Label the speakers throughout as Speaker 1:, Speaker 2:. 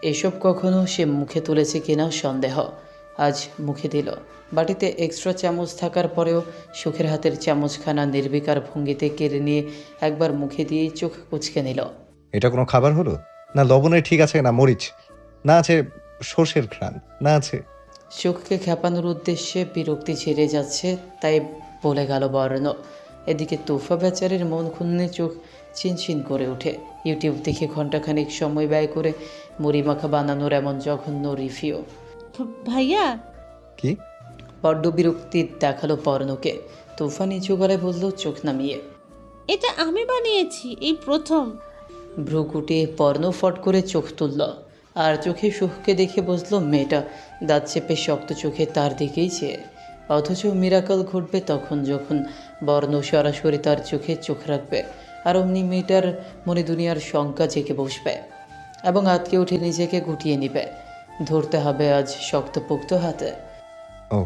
Speaker 1: এসব কখনো সে মুখে তুলেছে কিনা সন্দেহ। আজ মুখে দিল। বাটিতে এক্সট্রা চামচ থাকার পরেও সুখের হাতের চামচখানা নির্বিকার ভঙ্গিতে কেড়ে নিয়ে একবার মুখে দিয়েই চোখ কুঁচকে নিল।
Speaker 2: এটা কোনো খাবার হলো? না লবণে ঠিক আছে, না মরিচ, না আছে সর্ষের ঘ্রাণ, না আছে।
Speaker 1: সুখকে খেপানোর উদ্দেশ্যে বিরক্তি ছেড়ে যাচ্ছে তাই বলে গেল বর্ণ। এদিকে তোফা বেচারের মন খুন্নে চোখ চিনচিন করে ওঠে। ইউটিউব দেখে ঘন্টাখানিক সময় ব্যয় করে মুড়ি মাখা বানানোর এমন জঘন্য রিভিউ।
Speaker 3: ভাইয়া,
Speaker 2: কি?
Speaker 1: বড্ড বিরক্তি দেখালো পর্ণকে। তোফা নিচু গলায় বলল চোখ নামিয়ে।
Speaker 3: এটা আমি বানিয়েছি, এই প্রথম।
Speaker 1: ভ্রু গুটিয়ে পর্ণ ফট করে চোখ তুলল আর চোখে সুখকে দেখে বুঝল মেয়েটা দাঁত চেপে শক্ত চোখে তার দিকেই চেয়ে। অথচ মিরাকল ঘটবে তখন যখন বর্ণ সরাসরি তার চোখে চোখ রাখবে আর অমনি মেয়েটার মনে দুনিয়ার শঙ্কা জেগে বসবে এবং আতকে উঠে নিজেকে গুটিয়ে নিবে। ধরতে হবে আজ শক্তপোক্ত হাতে।
Speaker 2: ও,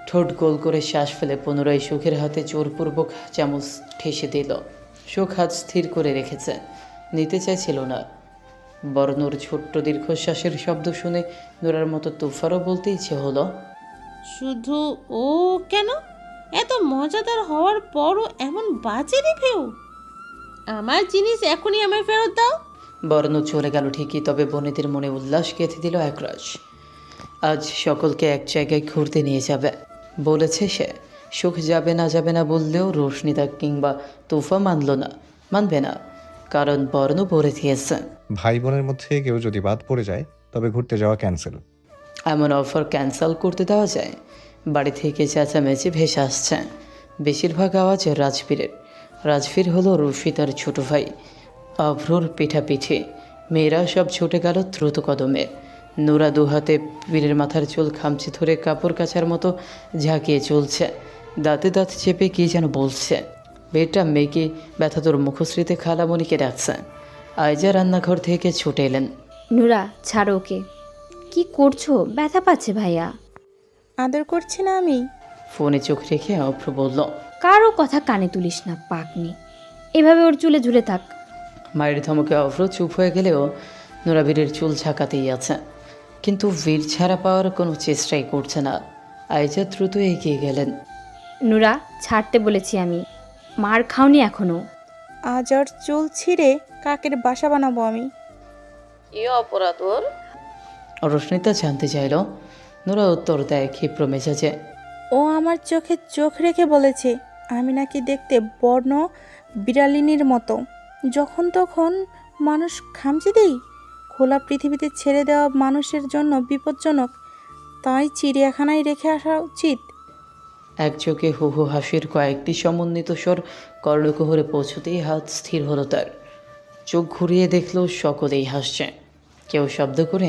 Speaker 1: ঠোঁট গোল করে শ্বাস ফেলে পুনরায় সুখের হাতে জোরপূর্বক চামচ ঠেসে দিল। সুখ হাত স্থির করে রেখেছে, নিতে চাইছিল না। বর্ণর ছোট্ট দীর্ঘশ্বাসের শব্দ শুনে নোরার মতো তুফারও বলতে ইচ্ছে হলো,
Speaker 3: শুধু ও কেন? এত মজাদার হওয়ার পরও এমন বাজে রিভিউ। আমার জিনিস এখনই আমায় ফেরত দাও।
Speaker 1: বর্ণ চলে গেল ঠিকই, তবে বনেদের মনে উল্লাস গেঁথে দিল একরাশ। আজ সকলকে এক জায়গায় ঘুরতে নিয়ে যাবে বলেছে সে। সুখ যাবে না বললেও রোশনিতা কিংবা তুফা মানবে না, কারণ বর্ণ বলে দিয়েছে
Speaker 2: ভাই বোনের মধ্যে কেউ যদি বাদ পড়ে যায় তবে ঘুরতে যাওয়া ক্যান্সেল।
Speaker 1: এমন অফার ক্যান্সেল করতে দেওয়া যায়? বাড়ি থেকে চেঁচামেচি ভেসে আসছে। বেশিরভাগ আওয়াজ রাজবীর হলো রুশিতার ছোট ভাই। অভ্রর পিঠাপিঠি মেয়েরা সব ছুটে গেল দ্রুত কদমে। নোরা দুহাতে পীরের মাথার চুল খামচে ধরে কাপড় কাচার মতো ঝাঁকিয়ে চলছে, দাঁতে দাঁত চেপে কী যেন বলছে। মেয়েটা মেয়েকে ব্যথাতোর মুখশ্রীতে খালামণিকে ডাকছে। আয়জা রান্নাঘর থেকে ছুটে এলেন।
Speaker 4: নুরা, ছাড়ো ওকে। কি করছো? ব্যথা পাচ্ছে ভাইয়া।
Speaker 5: আদর করছি না আমি?
Speaker 1: ফোনে চোখ রেখে অভ্র বলল,
Speaker 4: কারো কথা কানে তুলিস না, পাকনি। এভাবে ওর চুলে ঝুলে থাক।
Speaker 1: মায়ের ধমকে অভ্র চুপ হয়ে গেলেও নোরা বীরের চুল ঝাঁকাতেই আছে, কিন্তু বীর ছাড়া পাওয়ার কোনো চেষ্টাই করছে না। আয়জা দ্রুত এগিয়ে গেলেন।
Speaker 4: নুরা, ছাড়তে বলেছি আমি। মার খাওনি এখনো।
Speaker 5: আজ ওর চুল ছিঁড়ে কাকের বাসা বানাবো আমি।
Speaker 3: এ অপরাধ ওর।
Speaker 1: রশ্মিতা জানতে চাইল। নোরা উত্তর দেয় ক্ষিপ্র মেজাজে,
Speaker 5: ও আমার চোখে চোখ রেখে বলেছে আমি নাকি দেখতে বর্ণ বিড়ালিনীর মতো। যখন তখন মানুষ খামচে দেই। খোলা পৃথিবীতে ছেড়ে দেওয়া মানুষের জন্য বিপজ্জনক, তাই চিড়িয়াখানায় রেখে আসা উচিত।
Speaker 1: এক চোখে হু হু হাসির কয়েকটি সমন্বিত স্বর কর্ণকুহরে পৌঁছতেই হাত স্থির হলো তার। চোখ ঘুরিয়ে দেখল সকলেই হাসছে, কেউ শব্দ করে,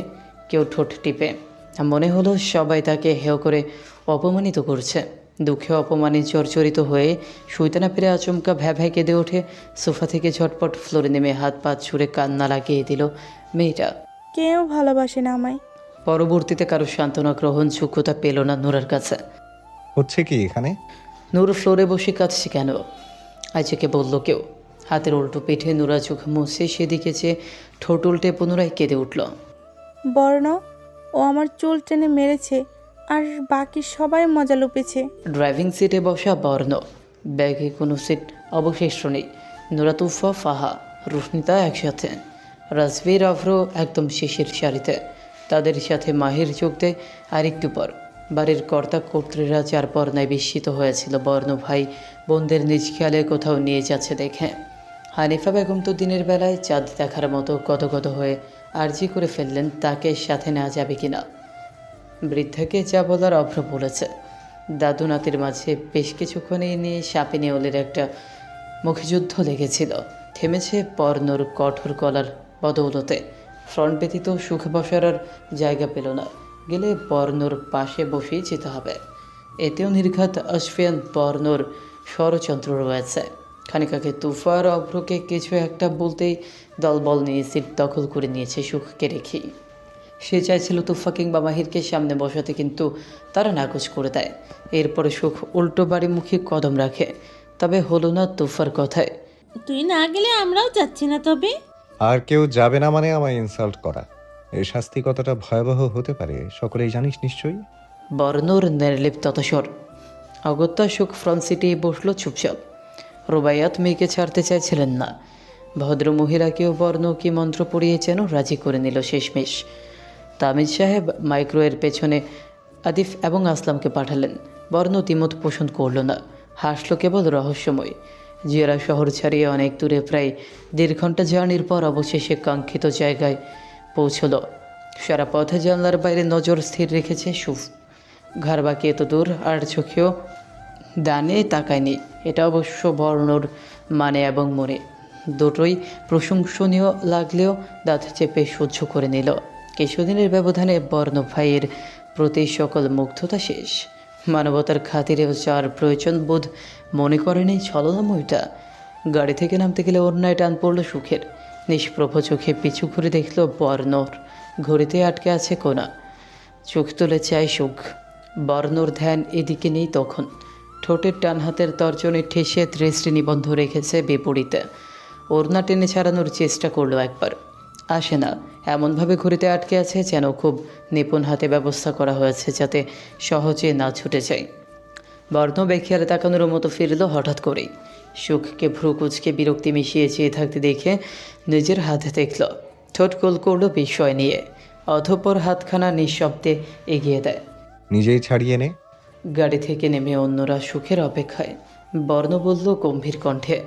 Speaker 1: কেউ ঠোঁট টিপে। মনে হলো সবাই তাকে হেয় করে অপমানিত করছে। দুঃখে অপমানে জর্জরিত হয়ে শুইতে না পেরে আচমকা ভ্যাঁ কেঁদে ওঠে। সোফা থেকে ঝটপট ফ্লোরে নেমে হাত পা ছুঁড়ে কান্না লাগিয়ে দিল মেয়েটা।
Speaker 5: কেউ ভালোবাসে না আমায়।
Speaker 1: পরবর্তীতে কারো সান্ত্বনা গ্রহণ যোগ্যতা পেল না নোরার কাছে।
Speaker 2: হচ্ছে কি এখানে?
Speaker 1: নূর ফ্লোরে বসে কাঁদছে কেন? আইজাকে বলল কেউ। হাতের উল্টো পিঠে নোরা চোখ মুছে সেদিকে চেয়ে ঠোঁট উল্টে পুনরায় কেঁদে উঠল।
Speaker 5: বর্ণ, ও আমার চুল টেনে মেরেছে আর বাকি সবাই মজা লুপেছে।
Speaker 1: ড্রাইভিং সিটে বসা বর্ণ, ব্যাগে কোনো সিট অবশিষ্ট নেই। নোরা, তুফা, ফাহা, রুশনিতা একসাথে। রাজবীর অভ্র একদম শেষের সারিতে। তাদের সাথে মাহির যোগ দেয় আর একটু পর। বাড়ির কর্তা কর্ত্রীরা যার পর নাই বিস্মিত হয়েছিল বর্ণ ভাই বোনদের নিজ খেয়ালে কোথাও নিয়ে যাচ্ছে দেখে। হানিফা বেগম তো দিনের বেলায় চাঁদ দেখার মতো গদগদ হয়ে আর্জি করে ফেললেন তাকে সাথে নেওয়া যাবে কিনা। বৃদ্ধাকে যা বলার অভ্র বলেছে। দাদু নাতির মাঝে বেশ কিছুক্ষণ এই নিয়ে সাপে নেওয়ালের একটা মুখযুদ্ধ লেগেছিল। থেমেছে পর্ণর কঠোর গলার বদৌলতে। ফ্রন্ট ব্যতীত সুখ বসার আর জায়গা পেল না। গেলে পর্ণর পাশে বসেই যেতে হবে। এতেও নির্ঘাত আশফিয়ান পর্ণর ষড়যন্ত্র রয়েছে। খানিক আগে তুফার অভ্রকে কিছু একটা বলতেই দলবল নিয়ে সিট দখল করে নিয়েছে সুখকে রেখেই। সে চাইছিল তুফা কিংবা মাহিরকে সামনে বসাতে, কিন্তু তারা নাকচ করে দেয়। এরপরে সুখ উল্টো বাড়িমুখী কদম রাখে, তবে হলো না তুফার কথায়।
Speaker 3: তুই না গেলে আমরাও যাচ্ছি না। তবে
Speaker 2: আর কেউ যাবে না মানে আমায় ইনসাল্ট করা। এর শাস্তি কতটা ভয়াবহ হতে পারে সকলেই জানিস নিশ্চয়ই।
Speaker 1: বর্ণর নির্লিপ্ততা স্বর। অগত্যা সুখ ফ্রন্ট সিটে বসল চুপচাপ। রুবাইয়াত মেয়েকে ছাড়তে চাইছিলেন না। ভদ্র মহিলাকেও বর্ণ কি মন্ত্র পড়িয়ে যেন রাজি করে নিল শেষমেশ। তামিজ সাহেব মাইক্রোয়ের পেছনে আদিফ এবং আসলামকে পাঠালেন। বর্ণ তিমত পোষণ করল না, হাসল কেবল রহস্যময়। জিয়ারা শহর ছাড়িয়ে অনেক দূরে প্রায় 1.5 ঘন্টা জার্নির পর অবশেষে কাঙ্ক্ষিত জায়গায় পৌঁছল। সারা পথে জানলার বাইরে নজর স্থির রেখেছে সুফ। ঘর বাকি এত দূর আর চোখেও ডানে তাকায়নি। এটা অবশ্য বর্ণর মানে এবং মনে দুটোই প্রশংসনীয় লাগলেও দাঁত চেপে সহ্য করে নিল। কিছুদিনের ব্যবধানে বর্ণ ভাইয়ের প্রতি সকল মুগ্ধতা শেষ। মানবতার খাতিরেও যার প্রয়োজন বোধ মনে করেনি ছলনাময়টা। গাড়ি থেকে নামতে গেলে অন্যায় টান পড়ল সুখের। নিষ্প্রভ চোখে পিছু ঘুরে দেখল বর্ণর ঘড়িতে আটকে আছে কোনা। চোখ তুলে চায় সুখ। বর্ণর ধ্যান এদিকে নেই তখন। ঠোঁটের টান হাতের তর্জনে ঠেসে দৃষ্টি নিবন্ধ রেখেছে বিপরীতে। ওড়না টেনে ছাড়ানোর চেষ্টা করলো একবার, আসে না। এমনভাবে ঘড়িতে আটকে আছে যেন খুব নিপুণ হাতে ব্যবস্থা করা হয়েছে যাতে সহজে না ছুটে যায়। বর্ণ বেখিয়ালে তাকানোর মতো ফিরল হঠাৎ করেই। সুখকে ভ্রু কুচকে বিরক্তি মিশিয়ে চেয়ে থাকতে দেখে নিজের হাতে দেখল। ঠোঁট গোল করলো বিস্ময় নিয়ে। অধঃপর হাতখানা নিঃশব্দে এগিয়ে দেয়।
Speaker 2: নিজেই ছাড়িয়ে নে।
Speaker 1: গাড়ি থেকে নেমে অন্যরা সুখের অপেক্ষায়। বর্ণ বলল গম্ভীর কণ্ঠে,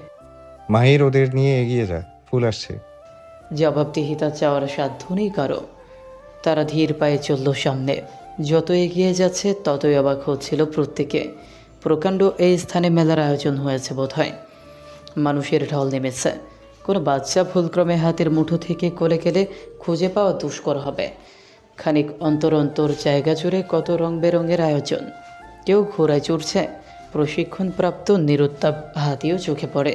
Speaker 2: মাহির ওদের নিয়ে এগিয়ে যা, ফুল আসছে।
Speaker 1: জবাবদিহিতা চাওয়ার সাধ্য নেই কারো। তারা ধীর পায়ে চলল সামনে। যত এগিয়ে যাচ্ছে ততই অবাক হচ্ছিল প্রত্যেকে। প্রকাণ্ড এই স্থানে মেলার আয়োজন হয়েছে বোধহয়। মানুষের ঢল নেমেছে। কোনো বাচ্চা ভুলক্রমে হাতের মুঠো থেকে কোলে গেলে খুঁজে পাওয়া দুষ্কর হবে। খানিক অন্তর অন্তর জায়গা জুড়ে কত রং বেরঙের আয়োজন। কেউ ঘোড়ায় চড়ছে, প্রশিক্ষণপ্রাপ্ত নিরুত্তাপ হাতিও চোখে পড়ে।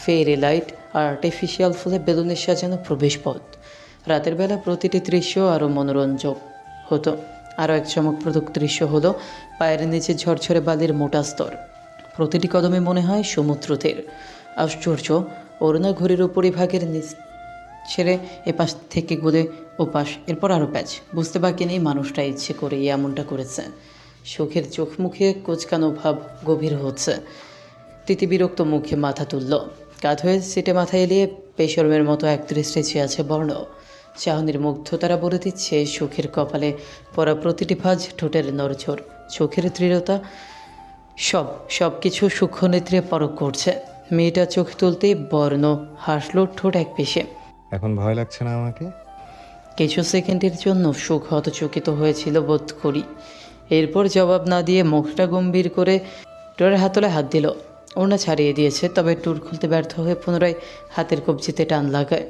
Speaker 1: ফেরি লাইট আর আর্টিফিশিয়াল ফুলে বেলুনের সাজানো প্রবেশপথ। রাতের বেলা প্রতিটি দৃশ্য আরও মনোরঞ্জক হতো। আরও এক চমকপ্রদ দৃশ্য হলো পায়ের নিচে ঝরঝরে বালির মোটা স্তর। প্রতিটি কদমে মনে হয় সমুদ্র তীর। আশ্চর্য, অরুণা ঘড়ির উপরিভাগের নিচ ছেড়ে এপাশ থেকে গুলে ওপাশ, এরপর আরও প্যাচ। বুঝতে বাকি নেই মানুষটা ইচ্ছে করে এমনটা করেছে। সুখের চোখ মুখে কোচকানো ভাব গভীর হচ্ছে। তিতিবিরক্ত মুখে মাথা তুলল। কাঁধ হয়ে সিটে মাথা এলিয়ে পেশরমের মতো একদৃষ্টে চেয়ে আছে বর্ণ। চাহনির মুগ্ধতারা বলে দিচ্ছে সুখের কপালে পরা প্রতিটি ভাঁজ, ঠোঁটের নড়ঝড়, চোখের দৃঢ়তা, সব কিছু সূক্ষ্ম নেত্রে পরখ করছে। মেয়েটা চোখ তুলতেই বর্ণ হাসল ঠোঁট এক পেশে।
Speaker 2: এখন ভয় লাগছে না আমাকে?
Speaker 1: কিছু সেকেন্ডের জন্য সুখ হতচকিত হয়েছিল বোধ করি। এরপর জবাব না দিয়ে মুখটা গম্ভীর করে টুরের হাতলে হাত দিল। ওড়না ছাড়িয়ে দিয়েছে, তবে টুর খুলতে ব্যর্থ হয়ে পুনরায় হাতের কবজিতে টান লাগায়।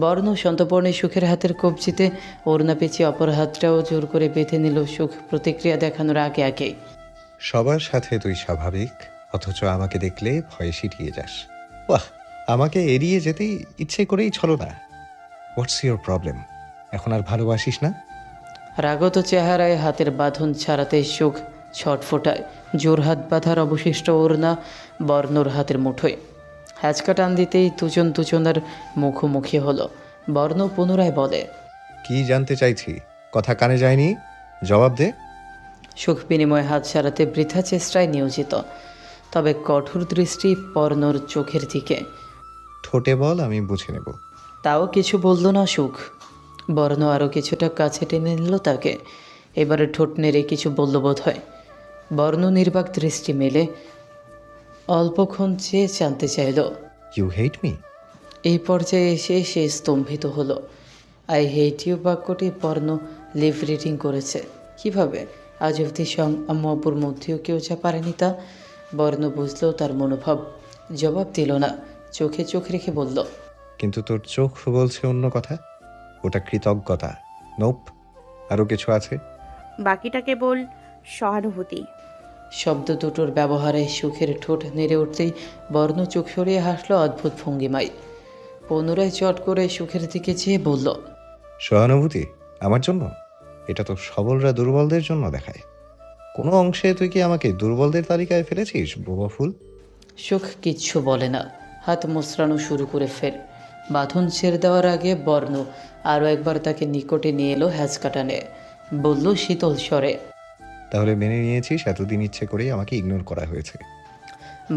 Speaker 1: বর্ণ সন্তপর্ণে সুখের হাতের কবজিতে ওড়না পেঁচিয়ে অপর হাতটাও জোর করে বেঁধে নিল সুখ প্রতিক্রিয়া দেখানোর আগে আগেই।
Speaker 2: সবার সাথে তুই স্বাভাবিক, অথচ আমাকে দেখলে ভয়ে সিটিয়ে যাস। বাহ, আমাকে এড়িয়ে যেতেই ইচ্ছে করেই ছলো না। What's your problem? এখন আর ভালোবাসিস না?
Speaker 1: রাগত চেহারায় হাতের বাঁধন ছাড়াতে সুখ ছটফোটায়। জোর হাত বাঁধার অবশিষ্ট ওড়না বর্ণর হাতের মুঠোয়। হ্যাচকা টান দিতেই দুজনের মুখোমুখি হলো। বর্ণ পুনরায় বলে,
Speaker 2: কি জানতে চাইছি? কথা কানে যায়নি, জবাব দে।
Speaker 1: সুখ বিনিময়ে হাত ছাড়াতে বৃথা চেষ্টায় নিয়োজিত, তবে কঠোর দৃষ্টি বর্ণর চোখের দিকে।
Speaker 2: ঠোঁটে বল, আমি বুঝে নেব।
Speaker 1: তাও কিছু বলল না সুখ। বর্ণ আরও কিছুটা কাছে টেনে নিল তাকে। এবারে ঠোঁট নেড়ে কিছু বলল বোধ হয়। বর্ণ নির্বাক দৃষ্টি মেলে অল্পক্ষণ চেয়ে জানতে চাইল।
Speaker 2: You hate me?
Speaker 1: এই পর্যায়ে এসে সে স্তম্ভিত হলো। আই হেট ইউ বাক্যটি বর্ণ লিভ রিডিং করেছে। কিভাবে? আজ অবধি আম্মু আব্বুর মধ্যেও কেউ যা পারেনি তা। বর্ণ বুঝলেও তার মনোভাব। জবাব দিল না, চোখে চোখ রেখে বলল,
Speaker 2: কিন্তু তোর চোখ বলছে অন্য কথা। ওটা কৃতজ্ঞতা। নোপ, আরও কিছু আছে।
Speaker 6: বাকিটা কেবল সহানুভূতি।
Speaker 1: শব্দ দুটোর ব্যবহারে সুখের ঠোঁট নেড়ে উঠতেই বর্ণ চোখ সরিয়ে হাসলো অদ্ভুত ভঙ্গিমায়। পুনরায় চট করে সুখের দিকে চেয়ে বলল,
Speaker 2: সহানুভূতি আমার জন্য? এটা তো সবলরা দুর্বলদের জন্য দেখায়। কোনো অংশে তুই কি আমাকে দুর্বলদের তালিকায় ফেলেছিস, বোবা ফুল?
Speaker 1: সুখ কিচ্ছু বলে না, হাত মোচড়ানো শুরু করে ফের। বাঁধন ছেড়ে দেওয়ার আগে বর্ণ আরও একবার তাকে নিকটে নিয়ে এলো হ্যাঁচকাটানে, বলল শীতল স্বরে।
Speaker 2: তাহলে মেনে নিয়েছিস এতদিন ইচ্ছে করেই আমাকে ইগনোর করা হয়েছে।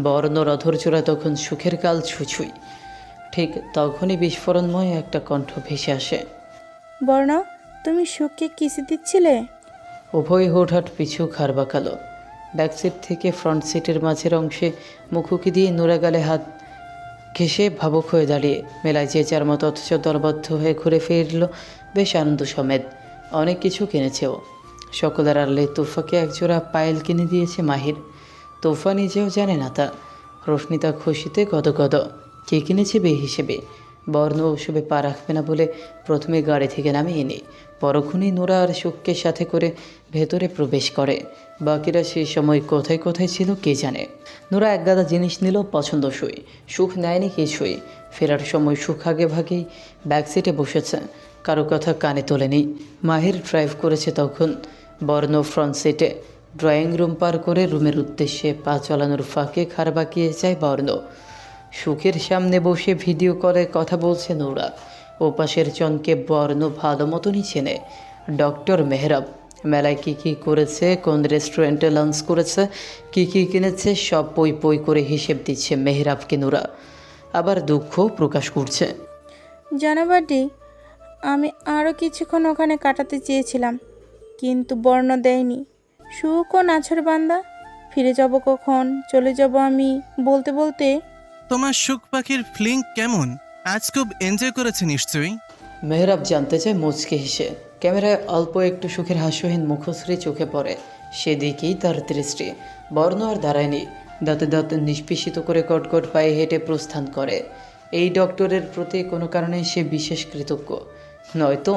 Speaker 1: বর্ণর অধৈর্যরা তখন সুখের কাল ছুঁই। ঠিক তখনই বিস্ফোরণময় একটা কণ্ঠ ভেসে আসে।
Speaker 5: বর্ণ, তুমি সুখকে কিসে দিচ্ছিলে?
Speaker 1: উভয় হুটহাট পিছু খাড় বাঁকালো। ব্যাকসিট থেকে ফ্রন্ট সিটের মাঝের অংশে মুখোকি দিয়ে নোরা গালে হাত ঘেঁষে ভাবুক হয়ে দাঁড়িয়ে মেলায় যে যার মতো অথচ দলবদ্ধ হয়ে ঘুরে ফিরল বেশ আনন্দ সমেত। অনেক কিছু কিনেছেও। সকলের আড়ালে তোফাকে একজোড়া পায়েল কিনে দিয়েছে মাহির। তোফা নিজেও জানে না তা। রশ্মিতা খুশিতে গদগদ। কে কিনেছে বে হিসেবে। বর্ণ ওসবে পা রাখবে না বলে প্রথমে গাড়ি থেকে নামিয়ে নেই, পরক্ষণেই নোরা আর সুখকে সাথে করে ভেতরে প্রবেশ করে। বাকিরা সেই সময় কোথায় কোথায় ছিল কে জানে। নোরা এক গাদা জিনিস নিল পছন্দসই, সুখ নেয়নি কিছুই। ফেরার সময় সুখ আগে ভাগেই ব্যাকসিটে বসেছে, কারো কথা কানে তোলেনি। মাহির ড্রাইভ করেছে তখন, বর্ণ ফ্রন্ট সিটে। ড্রয়িং রুম পার করে রুমের উদ্দেশ্যে পা চালানোর ফাঁকে খাড় বাঁকিয়ে যায় বর্ণ। সুখের সামনে বসে ভিডিও কলে কথা বলছে নোরা। ওপাশের জনকে বর্ণ ভালো মতনই চেনে। ডক্টর মেহরাব মেলায় কী কী করেছে, কোন রেস্টুরেন্টে লাঞ্চ করেছে, কী কী কিনেছে সব পই পই করে হিসেব দিচ্ছে মেহরাবকে নোরা। আবার দুঃখ প্রকাশ করছে।
Speaker 5: জানো বাটি, আমি আরও কিছুক্ষণ ওখানে কাটাতে চেয়েছিলাম, কিন্তু বর্ণ দেয়নি। সুখ ও নাছর বান্দা। ফিরে যাব কখন, চলে যাব আমি বলতে বলতে।
Speaker 7: তোমার সুখ পাখির ফিলিং কেমন? আজ খুব এনজয় করেছে নিশ্চয়ই।
Speaker 1: মেহরাব জানতে চায় মুচকে হেসে। ক্যামেরায় অল্প একটু সুখের হাস্যহীন মুখশ্রী চোখে পড়ে, সেদিকেই তার দৃষ্টি। বর্ণ আর দাঁড়ায়নি, দাঁতে দাঁত নিষ্পেষিত করে কটকট পায়ে হেঁটে প্রস্থান করে। এই ডক্টরের প্রতি কোনো কারণে সে বিশেষ কৃতজ্ঞ নয়তো।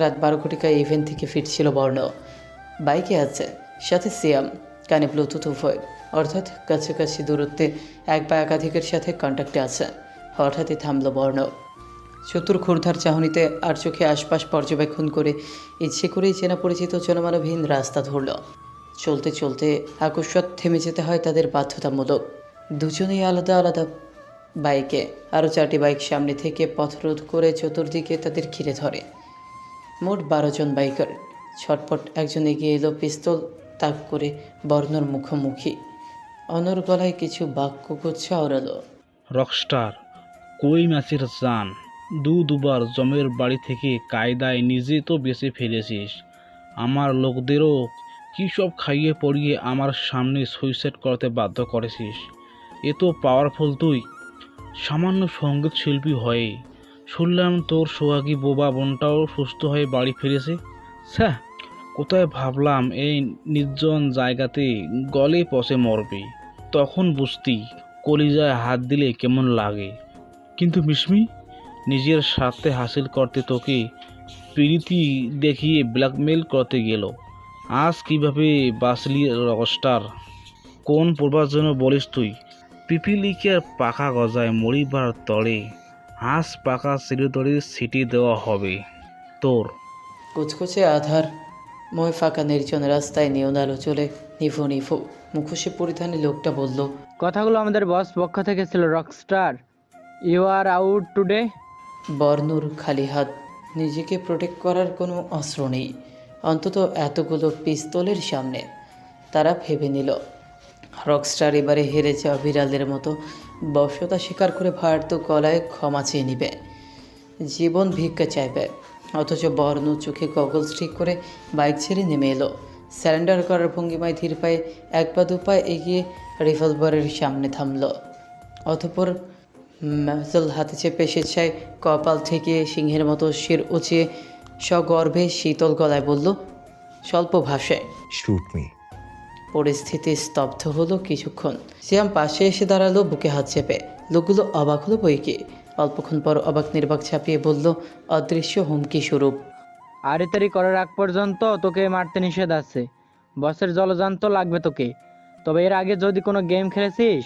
Speaker 1: রাত 12 কোটিকায় ইভেন্ট থেকে ফিরছিল বর্ণ। বাইকে আছে, সাথে সিয়াম, কানে ব্লুটুথ উভয়, অর্থাৎ কাছাকাছি দূরত্বে এক বা একাধিকের সাথে কন্ট্যাক্টে আছে। হঠাৎই থামল বর্ণ। চতুর ক্ষুরধার চাহনিতে আর চোখে আশপাশ পর্যবেক্ষণ করে ইচ্ছে করেই চেনা পরিচিত জনমানবহীন রাস্তা ধরল। চলতে চলতে আকস্মাৎ থেমে যেতে হয় তাদের বাধ্যতামূলক। দুজনেই আলাদা আলাদা বাইকে। আরও 4টি বাইক সামনে থেকে পথরোধ করে চতুর্দিকে তাদের ঘিরে ধরে। মোট 12 জন বাইকার। ছটপট একজন এগিয়ে এলো, পিস্তল তাক করে বর্ণর মুখোমুখি। অনর গলায় কিছু বাক্যগুচ্ছ ওড়ালো।
Speaker 8: রকস্টার, কই ম্যাচের চান? দুবার জমের বাড়ি থেকে কায়দায় নিজে তো বেঁচে ফেলেছিস, আমার লোকদেরও কী সব খাইয়ে পড়িয়ে আমার সামনে সুইসাইড করতে বাধ্য করেছিস। এ তো পাওয়ারফুল তুই, সামান্য সঙ্গীত শিল্পী হয়ে। শুনলাম তোর সোহাগী বোবা বোনটাও সুস্থ হয়ে বাড়ি ফিরেছে। স্যার, কোথায় ভাবলাম এই নির্জন জায়গাতে গলে পচে মরবে, তখন বুঝতি কলিজায় হাত দিলে কেমন লাগে। কিন্তু মিশমি নিজের স্বার্থে হাসিল করতে তোকে প্রীতি দেখিয়ে ব্ল্যাকমেল করতে গেল। আজ কিভাবে বাঁচলি রকস্টার? কোন পড়বার জন্য বলিস তুই? পিপিলিকের পাখা গজায় মরিবার তরে, হাঁস পাকা চিরতরে ছিটি দেওয়া হবে তোর।
Speaker 1: কুচকুচে আধার ময় ফাঁকা নির্জন রাস্তায় নিয়ন আলো চলে নিভু নিভু। মুখোশে পরিধানী লোকটা বলল,
Speaker 9: কথাগুলো আমাদের বস পক্ষ থেকে ছিল। Rockstar, you are out today.
Speaker 1: বর্ণুর খালি হাত, নিজেকে প্রোটেক্ট করার কোনো অস্ত্র নেই, অন্তত এতগুলো পিস্তলের সামনে। তারা ভেবে নিল রকস্টার এবারে হেরে যাওয়া বিড়ালের মতো বশ্যতা স্বীকার করে ভারত গলায় ক্ষমা চেয়ে নিবে, জীবন ভিক্ষা চাইবে। অথচ বর্ণ চোখে গগলস ঠিক করে বাইক ছেড়ে নেমে এলো। স্যারেন্ডার করার ভঙ্গিমায় ধীর পায়ে এক পা দু পা এগিয়ে রিভলভারের সামনে থামল। অতঃপর ম্যাজল হাতে চেপে স্বেচ্ছায় কপাল থেকে সিংহের মতো শির উঁচিয়ে সগর্ভে শীতল গলায় বলল স্বল্প ভাষায়,
Speaker 2: শুট মি।
Speaker 1: পরিস্থিতি স্তব্ধ হলো কিছুক্ষণ। সিয়াম পাশে এসে দাঁড়ালো, বুকে হাত চেপে। লোকগুলো অবাক হলো বইকে। অল্পক্ষণ পর অবাক নির্বাক ছাপিয়ে বলল অদৃশ্য হুমকি স্বরূপ,
Speaker 9: আড়িতাড়ি করার আগ পর্যন্ত তোকে মারতে নিষেধ আছে। বসের জলযান তো লাগবে তোকে। তবে এর আগে যদি কোনো গেম খেলেছিস?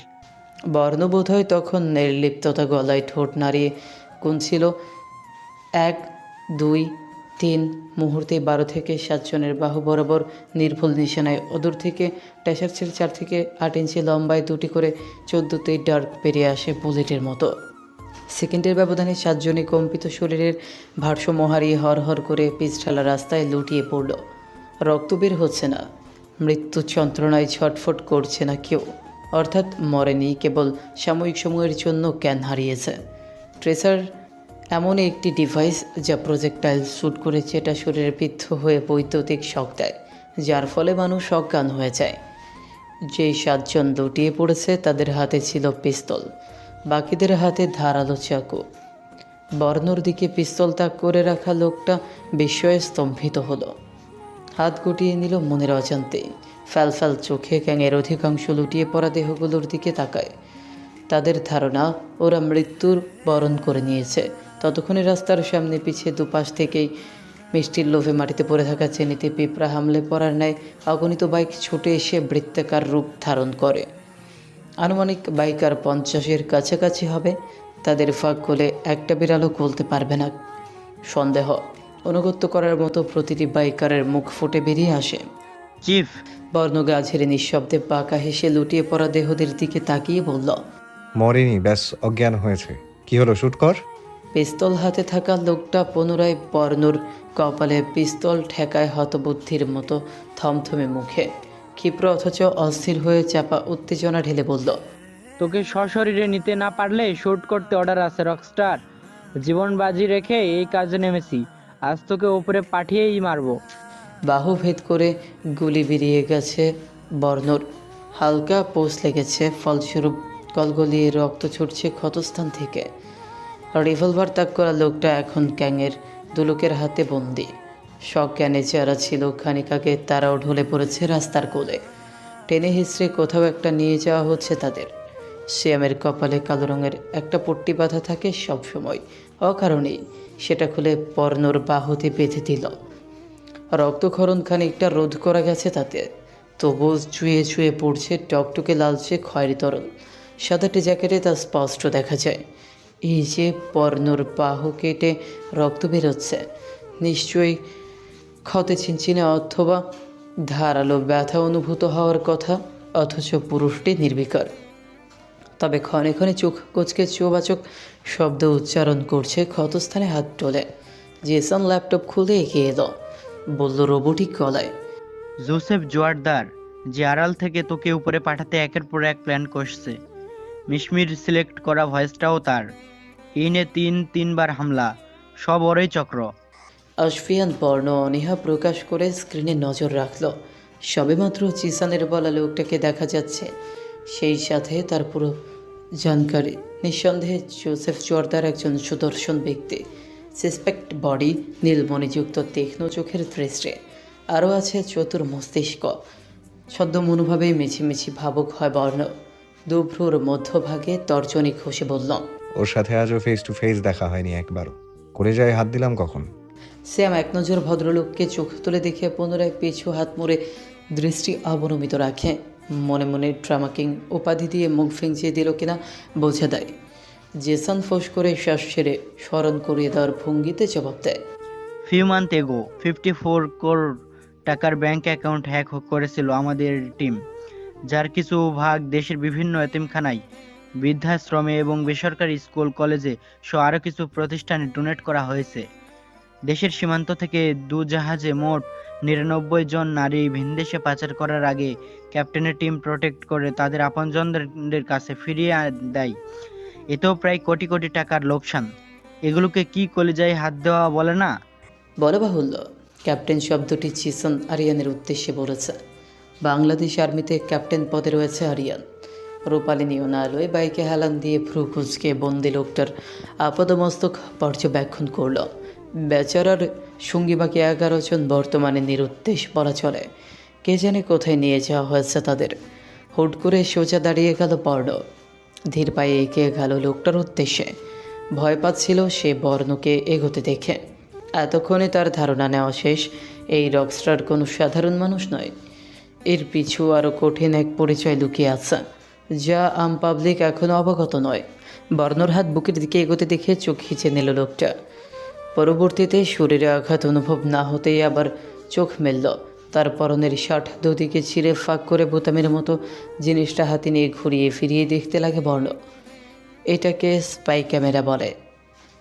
Speaker 1: বর্ণ বোধহয় তখন নির্লিপ্ততা গলায় ঠোঁট নাড়িয়ে গুনছিল 1 2 3। মুহূর্তে 12 থেকে 7 জনের বাহু বরাবর নির্ভুল নিশানায়। অদূর থেকে ট্যাশার ছেড়ে 4 থেকে 8 ইঞ্চি লম্বায় 2টি করে 14তেই ডার্ক বেরিয়ে আসে বুলেটের মতো। সেকেন্ডের ব্যবধানে 7 জনই কম্পিত শরীরের ভারসাম্য হারিয়ে হর করে পিচঢালা রাস্তায় লুটিয়ে পড়ল। রক্ত বের হচ্ছে না, মৃত্যু যন্ত্রণায় ছটফট করছে না কেউ, অর্থাৎ মরেনি, কেবল সাময়িক সময়ের জন্য জ্ঞান হারিয়েছে। ট্রেসার এমন একটি ডিভাইস যা প্রজেক্টাইল শ্যুট করে যেটা শরীরে বিদ্ধ হয়ে বৈদ্যুতিক শক দেয়, যার ফলে মানুষ অজ্ঞান হয়ে যায়। যেই 7 জন লুটিয়ে পড়েছে তাদের হাতে ছিল পিস্তল, বাকিদের হাতে ধারালো চাকু। বর্ণর দিকে পিস্তল তাক করে রাখা লোকটা বিস্ময়ে স্তম্ভিত হলো, হাত গুটিয়ে নিল মনের অজান্তেই। ফ্যালফ্যাল চোখে গ্যাংয়ের অধিকাংশ লুটিয়ে পড়া দেহগুলোর দিকে তাকায়। তাদের ধারণা ওরা মৃত্যুর বরণ করে নিয়েছে। ততক্ষণে রাস্তার সামনে পিছিয়ে দুপাশ থেকেই মিষ্টির লোভে মাটিতে পড়ে থাকা চেনিতে পিঁপড়া হামলে পড়ার ন্যায় অগণিত বাইক ছুটে এসে বৃত্তাকার রূপ ধারণ করে। আনুমানিক বাইকার 50-এর কাছাকাছি হবে। তাদের ফাঁক গলে একটা বিড়ালও খুলতে পারবে না। সন্দেহ অনুগত্য করার মতো প্রতিটি বাইকারের মুখ ফুটে বেরিয়ে আসে।
Speaker 9: চিফ,
Speaker 1: বর্ণ গা ঝেড়ে নিঃশব্দে বাঁকা হেসে লুটিয়ে পড়া দেহদের দিকে তাকিয়ে বলল,
Speaker 2: মরেনি, ব্যাস অজ্ঞান হয়েছে। কি হলো, শুট কর।
Speaker 1: পিস্তল হাতে থাকা লোকটা পুনরায় বর্ণর কপালে পিস্তল ঠেকায় হতবুদ্ধির মতো থমথমে মুখে। ক্ষিপ্র অথচ অস্থির হয়ে চাপা উত্তেজনা ঢেলে বলল,
Speaker 9: তোকে সশরীরে নিতে না পারলে শুট করতে অর্ডার আছে রকস্টার। জীবন বাজি রেখে এই কাজে নেমেছি, আজ তোকে ওপরে পাঠিয়েই মারবো।
Speaker 1: বাহু ভেদ করে গুলি বেরিয়ে গেছে বর্ণর, হালকা পোষ লেগেছে, ফলস্বরূপ গলগলিয়ে রক্ত ছুটছে ক্ষতস্থান থেকে। রিভলভার তাক করা লোকটা এখন গ্যাংয়ের দুলোকের হাতে বন্দি। সজ্ঞানে যারা ছিল খানিক আগে তারাও ঢলে পড়েছে রাস্তার কোলে। টেনে হিসড়ে কোথাও একটা নিয়ে যাওয়া হচ্ছে তাদের। শ্যামের কপালে কালো রঙের একটা পট্টি বাঁধা থাকে সবসময়, অকারণেই সেটা খুলে বর্ণর বাহুতে বেঁধে দিল। রক্তক্ষরণ খানিকটা রোধ করা গেছে তাতে, তবুও চুয়ে চুয়ে পড়ছে টকটকে লালচে খয়েরি তরল। সাদাটে জ্যাকেটে তা স্পষ্ট দেখা যায়। এই যে বর্ণর বাহু কেটে রক্ত বেরোচ্ছে, নিশ্চয়ই ক্ষতে চিনচিনে অথবা ধারালো ব্যথা অনুভূত হওয়ার কথা, অথচ পুরুষটি নির্বিকার। তবে ক্ষণে ক্ষণে চোখ কোচকে চোবাচক শব্দ উচ্চারণ করছে ক্ষতস্থানে হাত তোলে। জেসন ল্যাপটপ খুলে এগিয়ে এলো, বলল রোবোটিক গলায়,
Speaker 9: জোসেফ জোয়ারদার যে আড়াল থেকে তোকে উপরে পাঠাতে একের পর এক প্ল্যান করছে। মিশমির সিলেক্ট করা ভয়েসটাও তার। ইনে 3বার হামলা, সব ওরই চক্র।
Speaker 1: আশফিয়ান বর্ণ অনীহা প্রকাশ করে স্ক্রিনে নজর রাখল। সবেমাত্র জিসানের বলা লোকটাকে দেখা যাচ্ছে, সেই সাথে তার পুরো জানকারি। নিঃসন্দেহে জোসেফ জোয়ারদার একজন সুদর্শন ব্যক্তি। সাসপেক্ট বডি, নীলমণিযুক্ত তীক্ষ্ণ চোখের দৃষ্টি, আরও আছে চতুর মস্তিষ্ক। ছদ্ম মনোভাবেই মিছিমিছি ভাবুক হয় বর্ণ। দুভ্রুর মধ্যভাগে তর্জনী ঘষে বলল,
Speaker 2: ওর সাথে আজও ফেস টু ফেস দেখা হয়নি একবারও। করে যায় হাত দিলাম কখন?
Speaker 1: শ্যাম এক নজর ভদ্রলোককে চোখ তুলে দেখে পুনরায় পিছু হাত মুড়ে দৃষ্টি অবনমিত রাখে। মনে মনে ড্রামা কিং উপাধি দিয়ে মুখ ফিঞ্চিয়ে দিল কিনা বোঝা দেয়। জেসন ফোঁস করে শ্বাস ছেড়ে স্মরণ করিয়ে দেওয়ার ভঙ্গিতে জবাব দেয়,
Speaker 9: ফিউ মান্থ এগো 54 কোটি টাকার ব্যাংক অ্যাকাউন্ট হ্যাক করেছিল আমাদের টিম, যার কিছু ভাগ দেশের বিভিন্ন এতিমখানায়, বৃদ্ধাশ্রমে এবং বেসরকারি স্কুল কলেজে সহ আরও কিছু প্রতিষ্ঠানে ডোনেট করা হয়েছে। দেশের সীমান্ত থেকে 2 জাহাজে মোট 99 জন নারী ভিনদেশে পাচার করার আগে ক্যাপ্টেনের টিম প্রোটেক্ট করে তাদের আপনজনদের কাছে ফিরিয়ে দেয়। এতেও প্রায় কোটি কোটি টাকার লোকসান। এগুলোকে কি কলিজায় হাত দেওয়া বলে না?
Speaker 1: বলা বাহুল্য, ক্যাপ্টেন শব্দটি জিসন আরিয়ানের উদ্দেশ্যে বলেছে। বাংলাদেশ আর্মিতে ক্যাপ্টেন পদে রয়েছে আরিয়ান। রূপালী নিয়নালয়ে বাইকে হেলান দিয়ে ভ্রু কুচকে বন্দি লোকটার আপাদমস্তক পর্যবেক্ষণ করল। বেচারার সঙ্গী বাকি 11 জন বর্তমানে নিরুদ্দেশ বলা চলে। কে জানে কোথায় নিয়ে যাওয়া হয়েছে তাদের। হুট করে সোজা দাঁড়িয়ে গেল বর্ণ, ধীর পায়ে এগিয়ে গেল লোকটার উদ্দেশ্যে। ভয় পাচ্ছিল সে বর্ণকে এগোতে দেখে। এতক্ষণে তার ধারণা নেওয়া শেষ, এই রকস্টার কোনো সাধারণ মানুষ নয়। এর পিছু আরও কঠিন এক পরিচয় লুকিয়ে আছে, যা আম পাবলিক এখনও অবগত নয়। বর্ণর হাত বুকের দিকে এগোতে দেখে চোখ খিচে নিল লোকটা। পরবর্তীতে শরীরে আঘাত অনুভব না হতেই আবার চোখ মেলল। তার পরনের শার্ট দুদিকে ছিঁড়ে ফাঁক করে বোতামের মতো জিনিসটা হাতে নিয়ে ঘুরিয়ে ফিরিয়ে দেখতে লাগে বর্ণ। এটাকে স্পাই ক্যামেরা বলে।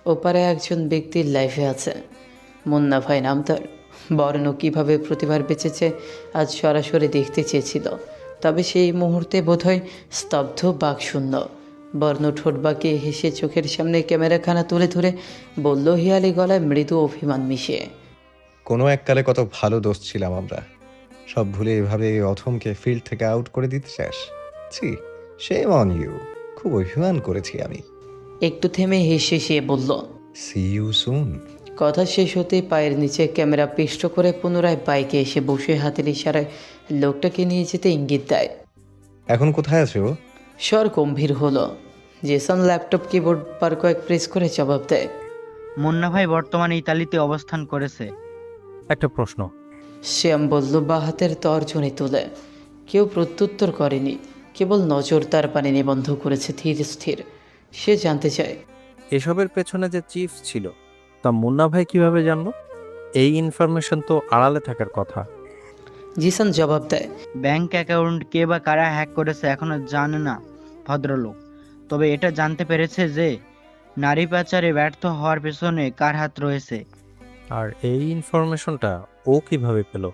Speaker 1: ওপারে একজন ব্যক্তির লাইফে আছে, মুন্না ভাই নাম তার। বর্ণ কীভাবে প্রতিবার বেঁচেছে আজ সরাসরি দেখতে চেয়েছিল, তবে সেই মুহূর্তে বোধহয় স্তব্ধ বাকশূন্য। বর্ণ ঠোঁট বাঁকিয়ে হেসে চোখের সামনে ক্যামেরাখানা তুলে ধরে বলল হিয়ালি গলায় মৃদু অভিমান মিশিয়ে,
Speaker 2: কোনো এককালে কত ভালো দোস্ত ছিলাম আমরা, সব ভুলে এভাবে এই অথমকে ফিল্ড থেকে আউট করে দিতে চাস? ছি, shame on you, খুব অভিমান করেছি আমি।
Speaker 1: একটু থেমে হেসে সে বলল,
Speaker 2: সি ইউ সুন।
Speaker 1: কথা শেষ হতেই পায়ের নিচে ক্যামেরা পিষ্ট করে পুনরায় বাইকে এসে বসে হাতের ইশারায় লোকটাকে নিয়ে যেতে ইঙ্গিত দেয়।
Speaker 2: এখন কোথায় আছো?
Speaker 1: স্বর গম্ভীর হলো। জেসন ল্যাপটপ কিবোর্ড পার কয়েক প্রেস করে জবাব দেয়,
Speaker 9: মুন্না ভাই বর্তমানে ইতালিতে অবস্থান করেছে।
Speaker 10: একটা প্রশ্ন।
Speaker 1: শ্যাম বলল বা হাতের তর্জনী তুলে। কেউ প্রত্যুত্তর করেনি, কেবল নজর তার পানে নিবন্ধ করেছে ধীর স্থির। সে জানতে চায়,
Speaker 10: এসবের পেছনে যে চিফ ছিল তা মুন্না ভাই কিভাবে জানলো? এই ইনফরমেশন তো আড়ালে থাকার কথা।
Speaker 1: জিসান জবাব দেয়,
Speaker 9: ব্যাংক অ্যাকাউন্ট কে বা কারা হ্যাক করেছে এখনো জানে না ভদ্রলোক, তবে এটা জানতে পেরেছে যে নারী পাচারে ব্যর্থ হওয়ার পেছনে কার হাত রয়েছে।
Speaker 10: আর এই ইনফরমেশনটা ও কিভাবে পেল?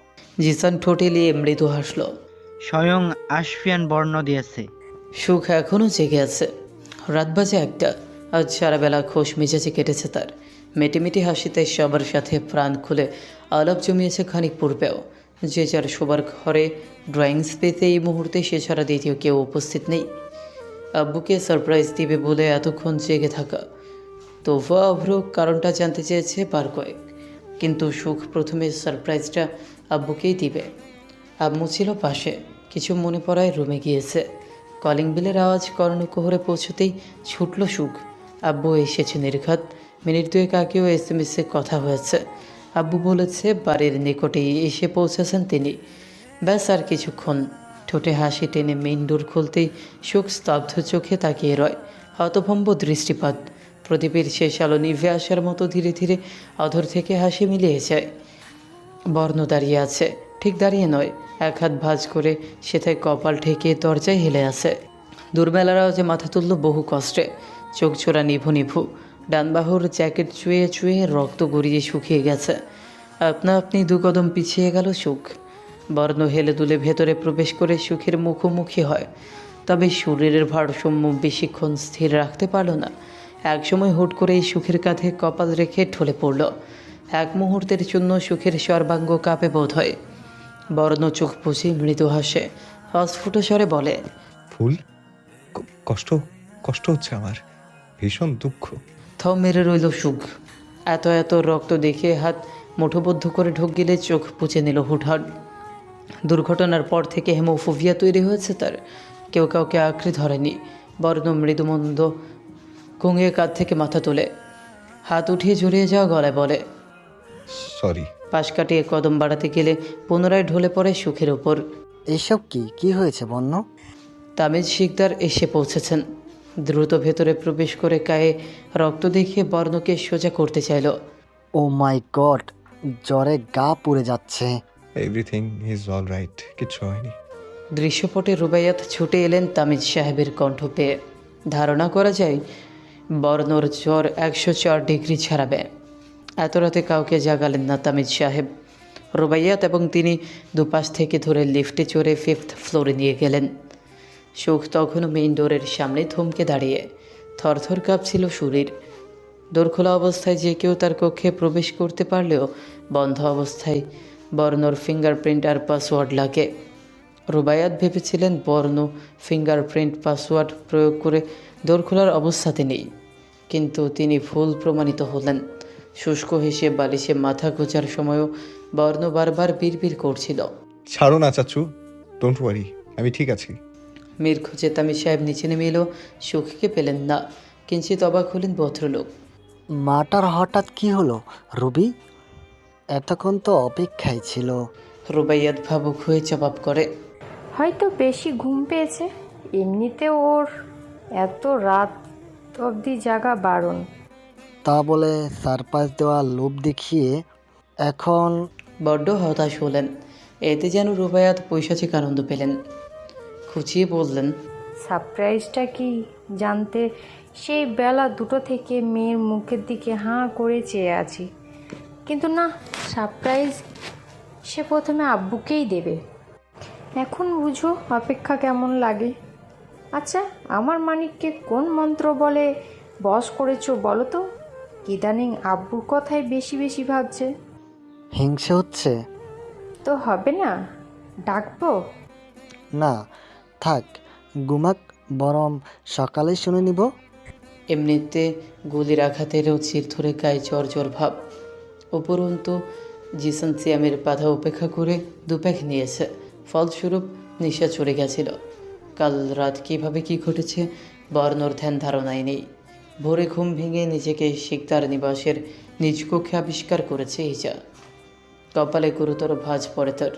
Speaker 1: জিসান ঠোঁটে নিয়ে মৃদু হাসল।
Speaker 9: স্বয়ং আশফিয়ান বর্ণ দিয়েছে।
Speaker 1: সুখ এখনও জেগে আছে। রাত বাজে 1টা। আজ সারাবেলা খোশ মেজাজে কেটেছে তার। মেটিমেটি হাসিতে সবার সাথে প্রাণ খুলে আলাপ জমিয়েছে খানিক পূর্বেও। যে যার শোবার ঘরে ড্রয়িং স্পেসে এই মুহূর্তে সে ছাড়া দ্বিতীয় কেউ উপস্থিত নেই। আব্বুকে সারপ্রাইজ দিবে বলে এতক্ষণ জেগে থাকা। তোফা অভ্র কারণটা জানতে চেয়েছে বার কয়েক, কিন্তু সুখ প্রথমে সারপ্রাইজটা আব্বুকেই দিবে। আম্মু ছিল পাশে, কিছু মনে পড়ায় রুমে গিয়েছে। কলিং বেলের আওয়াজ কর্ণকুহরে পৌঁছতেই ছুটল সুখ। আব্বু এসেছে নির্ঘাত। মিনিট দুয়েক আগেও SMS-এ কথা হয়েছে। আব্বু বলেছে বাড়ির নিকটেই এসে পৌঁছেছেন তিনি। ব্যাস আর কিছুক্ষণ। ঠোঁটে হাসি টেনে মেইন ডোর খুলতেই সুখ স্তব্ধ চোখে তাকিয়ে রয়। হতভম্ব দৃষ্টিপাত। প্রদীপের শেষ আলো নিভে আসার মতো ধীরে ধীরে অধর থেকে হাসি মিলিয়ে যায়। বর্ণ দাঁড়িয়ে আছে, ঠিক দাঁড়িয়ে নয়, এক হাত ভাঁজ করে সেথায় কপাল ঠেকে দরজায় হেলে আছে। দুর্বেলার আওয়াজে মাথা তুলল বহু কষ্টে। চোখ ছোড়া নিভু নিভু। ডান বাহুর জ্যাকেট চুয়ে চুয়ে রক্ত গড়িয়ে শুকিয়ে গেছে। আপনা আপনি 2 কদম পিছিয়ে গেল সুখ। বর্ণ হেলে দুলে ভেতরে প্রবেশ করে সুখের মুখোমুখি হয়, তবে শরীরের ভারসাম্য বেশিক্ষণ স্থির রাখতে পারল না। একসময় হুট করেই সুখের কাঁধে কপাল রেখে ঢলে পড়ল। এক মুহূর্তের জন্য সুখের সর্বাঙ্গ কাঁপে বোধ হয়। বর্ণ চোখ বুঝে মৃদু হাসে, অস্ফুট স্বরে বলে,
Speaker 2: ফুল, কষ্ট কষ্ট হচ্ছে আমার, ভীষণ দুঃখ।
Speaker 1: থম মেরে রইল সুখ। এত এত রক্ত দেখে হাত মুঠোবদ্ধ করে ঢোক গেলে চোখ পুঁছে নিল হুটহাট। দুর্ঘটনার পর থেকে হেমোফোবিয়া তৈরি হয়েছে তার। কেউ কাউকে আঁকড়ে ধরেনি। বর্ণ মৃদুমন্দ ঘুঙিয়ে কাঁধ থেকে মাথা তোলে, হাত উঠিয়ে জড়িয়ে যাওয়া গলায় বলে,
Speaker 2: সরি।
Speaker 1: পাশ কাটিয়ে কদম বাড়াতে গেলে পুনরায় ঢলে পড়ে সুখের ওপর।
Speaker 11: এসব কি হয়েছে বন্য?
Speaker 1: তামিজ শিকদার এসে পৌঁছেছেন। দ্রুত ভেতরে প্রবেশ করে গায়ে রক্ত দেখিয়ে বর্ণকে সোজা করতে চাইল।
Speaker 11: ও মাই গড, জ্বরে গা পুড়ে যাচ্ছে।
Speaker 2: এভরিথিং ইজ অল রাইট, কিচ্ছু হয়নি।
Speaker 1: দৃশ্যপটে রুবাইয়াত ছুটে এলেন তামিজ সাহেবের কণ্ঠ পেয়ে। ধারণা করা যায় বর্ণর জ্বর 104 ডিগ্রি ছাড়াবে। এত রাতে কাউকে জাগালেন না তামিজ সাহেব। রুবাইয়াত এবং তিনি দুপাশ থেকে ধরে লিফটে চড়ে 5th ফ্লোরে নিয়ে গেলেন। সুখ তখনও মেইন ডোরের সামনে থমকে দাঁড়িয়ে। থরথর কাঁপছিল শরীর। ডোর খোলা অবস্থায় যে কেউ তার কক্ষে প্রবেশ করতে পারলেও বন্ধ অবস্থায় বর্ণর ফিঙ্গারপ্রিন্ট আর পাসওয়ার্ড লাগে। রুবাইয়াত ভেবেছিলেন বর্ণ ফিঙ্গারপ্রিন্ট পাসওয়ার্ড প্রয়োগ করে ডোর খোলার অবস্থাতে নেই, কিন্তু তিনি ভুল প্রমাণিত হলেন। শুষ্ক হেসে বালিশে মাথা গোজার সময়ও বর্ণ বারবার বিড়বিড় করছিল,
Speaker 2: ছাড়ো না চাচু, ডোন্ট ওয়ারি, আমি ঠিক আছি।
Speaker 1: মীর খুঁজে তামিজ সাহেব নিচে নেমে এলো। সুখকে পেলেন না। কিঞ্চিত অবাক হলেন ভদ্রলোক।
Speaker 11: মাটার হঠাৎ কি হলো রুবি? এতক্ষণ তো অপেক্ষায় ছিল।
Speaker 1: রুবাইয়াত ভাবুক হয়ে জবাব করে,
Speaker 12: হয়তো বেশি ঘুম পেয়েছে। এমনিতে ওর এত রাত অবধি জাগা বারণ।
Speaker 11: তা বলে সারপ্রাইজ দেওয়া লোভ দেখিয়ে এখন
Speaker 1: বড্ড হতাশ হলেন। এতে যেন রুবাইয়াত পৈশাচিক আনন্দ পেলেন। খুঁচিয়ে বললেন,
Speaker 12: সারপ্রাইজটা কি জানতে সেই বেলা 2টো থেকে মেয়ের মুখের দিকে হাঁ করে চেয়ে আছি, কিন্তু না, সারপ্রাইজ সে প্রথমে আব্বুকেই দেবে। এখন বুঝো অপেক্ষা কেমন লাগে। আচ্ছা, আমার মানিককে কোন মন্ত্র বলে বশ করেছো বলো তো? ইদানিং আব্বুর কথাই বেশি বেশি ভাবছে।
Speaker 11: হিংসে হচ্ছে?
Speaker 12: তো হবে না, ডাকবো?
Speaker 11: না থাক, ঘুমাক, বরং সকালে শুনে নিব।
Speaker 1: এমনিতে গুলির আঘাতেরও চির ধরে গায়ে জ্বর জ্বর ভাব। উপরন্তু জিসান সিয়ামের বাধা উপেক্ষা করে দুপ্যাক নিয়েছে, ফলস্বরূপ নেশা চড়ে গেছিল। কাল রাত কীভাবে কী ঘটেছে বর্ণর ধ্যান ধারণাই নেই। ভোরে ঘুম ভেঙে নিজেকে শিকদার নিবাসের নিজ কক্ষে আবিষ্কার করেছে ইজা। কপালে গুরুতর ভাঁজ পড়ে তার।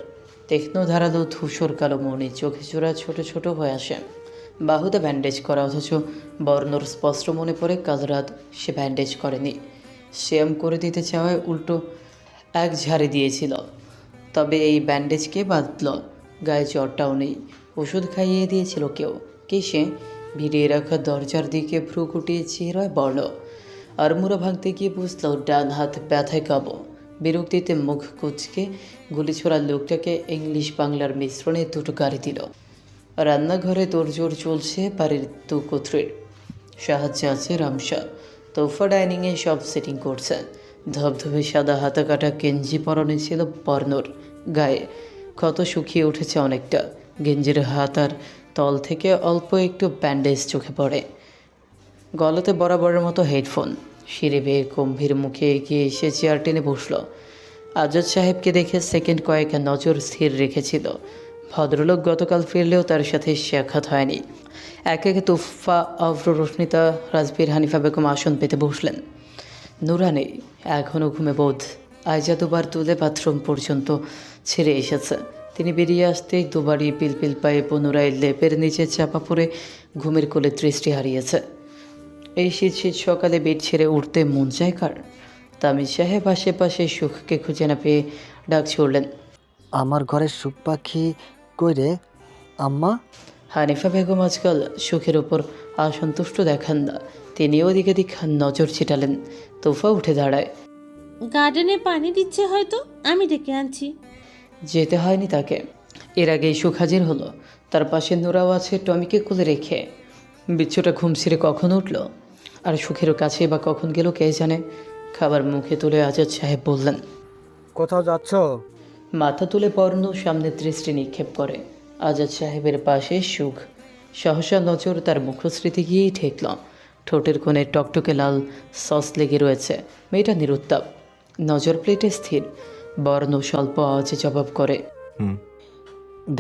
Speaker 1: তীক্ষ্ণ ধারালো ধূসর কালো মনে, চোখে চোরা ছোট ছোট হয়ে আসে। বাহুতে ব্যান্ডেজ করা, অথচ বর্ণর স্পষ্ট মনে পড়ে কাল রাত সে ব্যান্ডেজ করেনি। শ্যাম করে দিতে চাওয়ায় উল্টো এক ঝাড়ি দিয়েছিল। তবে এই ব্যান্ডেজকে বাঁধল, গায়ে জ্বরটাও নেই। ওষুধ খাইয়ে দিয়েছিল কেউ, কে সে? ভিড়িয়ে রাখা দরজার দিকে ভ্রু কুটিয়ে চেহারায় বড়। আর মুড়া ভাঙতে গিয়ে বুঝল ডান হাত ব্যথায় কাবো। বিরক্তিতে মুখ কুচকে গুলি ছোড়া লোকটাকে ইংলিশ বাংলার মিশ্রণে দুটো গাড়ি দিল। রান্নাঘরে তোড়জোড় চলছে বাড়ির তুকোত্রের। সাহায্যে আছে রামসা। তোফা ডাইনিংয়ে সব সেটিং করছে। ধবধবে সাদা হাতা কাটা গেঞ্জি পরনে ছিল বর্ণর। গায়ে ক্ষত শুকিয়ে উঠেছে অনেকটা। গেঞ্জির হাতার তল থেকে অল্প একটু ব্যান্ডেজ চোখে পড়ে। গলাতে বরাবরের মতো হেডফোন। সিঁড়ি বেয়ে গম্ভীর মুখে এগিয়ে এসে চেয়ার টেনে বসল। আজাদ সাহেবকে দেখে সেকেন্ড কয়েক নজর স্থির রেখেছিল। ভদ্রলোক গতকাল ফিরলেও তার সাথে সাক্ষাৎ হয়নি। একে একে তুফা, অভ্র, রশ্মিতা, রাজবীর, হানিফা বেগম আসন পেতে বসলেন। নুরা নেই, এখনও ঘুমে বোধ। আয়জা দুবার তুলে বাথরুম পর্যন্ত ছেড়ে এসেছে। তিনি বেরিয়ে আসতেই দুবারই পিলপিল পায়ে পুনরায় লেপের নিচে চাপা পড়ে ঘুমের কোলে দৃষ্টি হারিয়েছে। এই শীত শীত সকালে বেড ছেড়ে উঠতে মন চায় কার? তামিজ সাহেব আশেপাশে সুখকে খুঁজে না পেয়ে ডাক ছুড়লেন,
Speaker 11: আমার ঘরের সুখ পাখি কই রে আম্মা?
Speaker 1: হানিফা বেগম আজকাল সুখের ওপর অসন্তুষ্ট দেখান না। তিনি ওদিকে দিক নজর ছিটালেন। তোফা উঠে দাঁড়ায়।
Speaker 3: গার্ডেনে পানি দিচ্ছে হয়তো, আমি ডেকে আনছি।
Speaker 1: যেতে হয়নি তাকে। এর আগেই সুখ হাজির হলো। তার পাশে নোরাও আছে টমিকে কোলে রেখে। বিচ্ছুটা ঘুম ছেড়ে কখন উঠল আর সুখেরও কাছে বা কখন গেল কে জানে। খাবার মুখে তুলে আজাদ সাহেব বললেন,
Speaker 11: কোথাও যাচ্ছ?
Speaker 1: মাথা তুলে বর্ণ সামনে দৃষ্টি নিক্ষেপ করে। আজাদ সাহেবের পাশে সুখ। সহসা নজর তার মুখশ্রীতে গিয়েই ঠেকল। ঠোঁটের কোণে টকটকে লাল সস লেগে রয়েছে। মেয়েটা নিরুত্তাপ, নজর প্লেটে স্থির। বর্ণ স্বল্প আওয়াজে জবাব করে,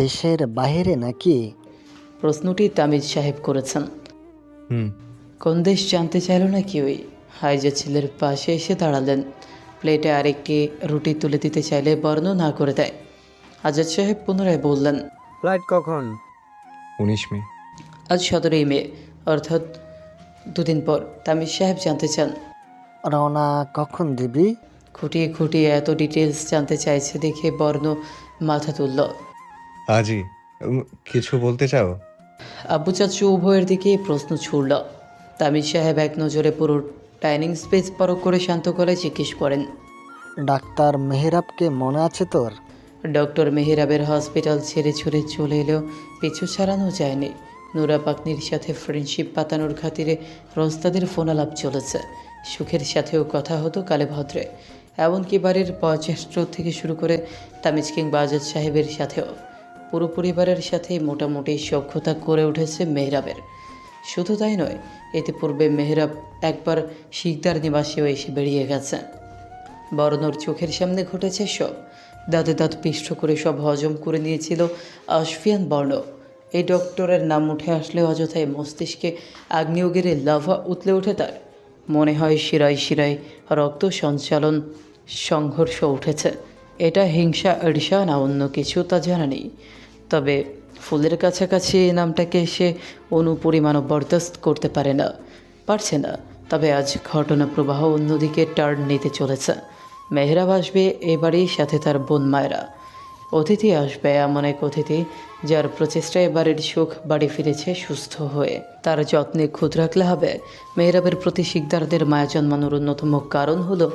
Speaker 11: দেশের বাইরে নাকি?
Speaker 1: প্রশ্নটি তামিজ সাহেব করেছেন। কোন দেশ জানতে চাইল না কেউই। হাইজা ছেলের পাশে এসে দাঁড়ালেন। প্লেটে আরেকটি রুটি তুলে দিতে চাইলে বর্ণ না করে দেয়। আজাদ সাহেব পুনরায় বললেন,
Speaker 10: ফ্লাইট কখন?
Speaker 2: 19 মে।
Speaker 1: আজ 17ই মে, অর্থাৎ 2 দিন পর। তামিজ সাহেব জানতে চান,
Speaker 11: রওনা কখন দিবি?
Speaker 1: খুঁটিয়ে খুঁটিয়ে এত ডিটেলস জানতে চাইছে দেখে বর্ণ মাথা তুলল।
Speaker 2: আজই কিছু বলতে চাও?
Speaker 1: আব্বু চাচু উভয়ের দিকে প্রশ্ন ছুড়ল। তামিজ সাহেব এক নজরে পুরো ডাইনিং স্পেস পরখ করে শান্ত গলায় জিজ্ঞেস করেন,
Speaker 11: ডাক্তার মেহেরাবকে মনে আছে তোর?
Speaker 1: ডক্টর মেহেরাবের হসপিটাল ছেড়ে ছুড়ে চলে এলেও পিছু ছাড়ানো যায়নি। নুরা পাকনির সাথে ফ্রেন্ডশিপ পাতানোর খাতিরে রোজ তাদের ফোন আলাপ চলেছে। সুখের সাথেও কথা হতো কালে ভদ্রে, এমনকি বাড়ির বয়োজ্যেষ্ঠ থেকে শুরু করে তামিজ কিংবা আজাদ সাহেবের সাথেও। পুরো পরিবারের সাথে মোটামুটি সখ্যতা করে উঠেছে মেহরাবের। শুধু তাই নয়, ইতিপূর্বে মেহরাব একবার শিকদার নিবাসেও এসে বেরিয়ে গেছে। বর্ণর চোখের সামনে ঘটেছে সব। দাঁতে দাঁত পিষ্ট করে সব হজম করে নিয়েছিল আশফিয়ান বর্ণ। এই ডক্টরের নাম উঠে আসলে অযথাই মস্তিষ্কে আগ্নেয়গিরে লাভা উতলে ওঠে তার। মনে হয় শিরায় শিরায় রক্ত সঞ্চালন, সংঘর্ষ উঠেছে। এটা হিংসা, ঈর্ষা না অন্য কিছু তা জানা নেই। তবে ফুলের কাছাকাছি এই নামটাকে সে অনুপরিমাণও বরদাস্ত করতে পারছে না। তবে আজ ঘটনা প্রবাহ অন্যদিকে টার্ন নিতে চলেছে। মেহরাব আসবে এবারেই, সাথে তার বোন মায়েরা। অতিথি আসবে, এমন এক অতিথি যার প্রচেষ্টায় বাড়ির সুখ বাড়ি ফিরেছে সুস্থ হয়ে। তার যত্নে খুদ রাখলে হবে। মেহরাবের প্রতি শিকদারদের মায়া জন্মানোর অন্যতম কারণ হলো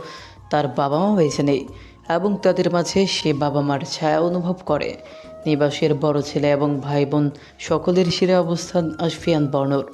Speaker 1: তার বাবা মা বেঁচে নেই এবং তাদের মাঝে সে বাবা মার ছায়া অনুভব করে। নিবাসের বড় ছেলে এবং ভাই বোন সকলের শিরে অবস্থান আসফিয়ান বর্ণর।